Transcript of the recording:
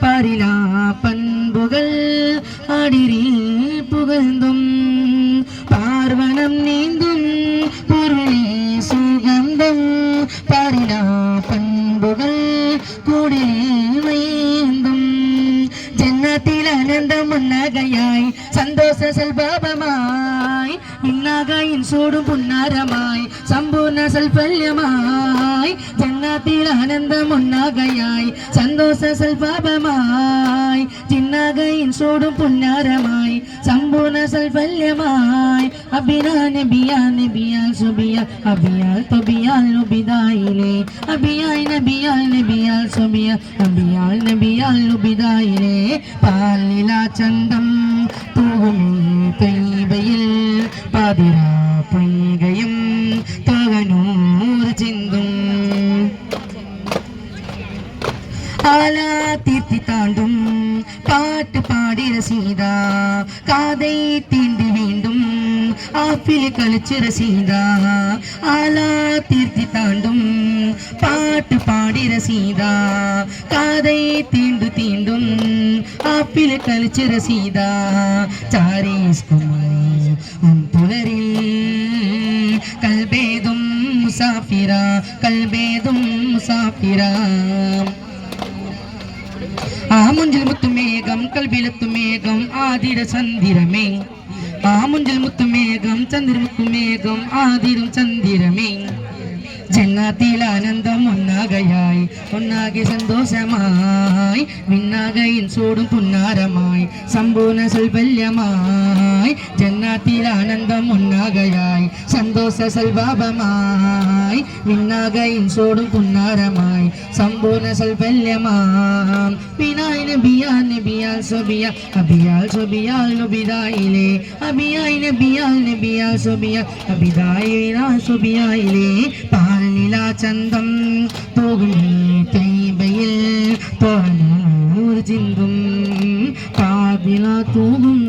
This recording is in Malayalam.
പാരിലാ പண்புകൾ അടിരിൽ പുകഴ്ந்துം പാർവണം നീന്തും പൊരുളി സുഗന്ധം പാരിലാ പண்பുകൾ കൂടിൽ വേന്തും ജന്നത്തിൽ ആനന്ദം ഉന്നകയായി സന്തോഷ സൽഭാവമായി ഇന്നകയിൻ ചൂടും പുന്നാരമായി സമ്പൂർണ്ണ സൽഫല്യമായി ജന്നത്തിൽ ആനന്ദം ഉന്നകയായി സന്തോഷ സൽഭാവമായി ചിന്നകയിൻ ചൂടും പുന്നാരമായി സമ്പൂർണ്ണ സൽഫല്യമായി അബിനാ നബിയാ നബിയാൽ സുബിയ അബിയാൽ തൊബിയാൽ ലുബിദായിലെ അബിയാൽ നബിയാൽ നബിയാൽ സുബിയ അബിയാൽ നബിയാൽ ലുബിദായിലെ പാലില ചന്തം തൂകുമീ തൈബയിൽ പാതിരാ പൊയ്കയും തകനൂർ ചിന്തും ആലാ തീർത്തി താണ്ടും പാട്ട് പാടി രസീത കാതൈ തീണ്ടി വീണ്ടും ആപ്പിൽ കളിച്ച് രസീത ആലാ തീർത്തി താണ്ടും പാട്ട് പാടി രസീത കാതൈ തീണ്ടു തീണ്ടും ആപ്പിൽ കളിച്ച് രസീത ചാരീസ്കുമായി പുലരിൽ കൽബേതും മുസാഫിറ കൽബേതും മുസാഫിറ ആ മുഞ്ചിൽ മുത്തുമേഘം കൽബിലെത്തുമേഘം ആതിര ചന്ദിരമേ ആ മുഞ്ചിൽ മുത്തുമേഘം ചന്ദ്രമുത്തുമേഘം ആതിരും ചന്ദിരമേ ജന്നത്തിൽ ആനന്ദം ഒന്നാകയായി ഒന്നാകെ സന്തോഷമായി വിണ്ണാകയിൻ ചൂടും പുന്നാരമായി സമ്പൂർണ്ണ സൽഫല്യമായി ജന്നത്തിൽ ആനന്ദം ഒന്നാകയായി സന്തോഷ സൽഭാവമായി വിണ്ണാകയിൻ ചൂടും പുന്നാരമായി സമ്പൂർണ്ണ സൽഫല്യമാം വിനായ് നബിയാൽ നബിയാൽ സുബിയ അബിയാൽ സുബിയാൽ ലുബിദായിലെ അബിയായ് നബിയാൽ നബിയാൽ സുബിയ അബിദായിലാ സുബിയായിലെ പാലില ചന്തം തൂകുമീ തൈബയിൽ തകനൂർ ചിന്തും പാതില തൂകും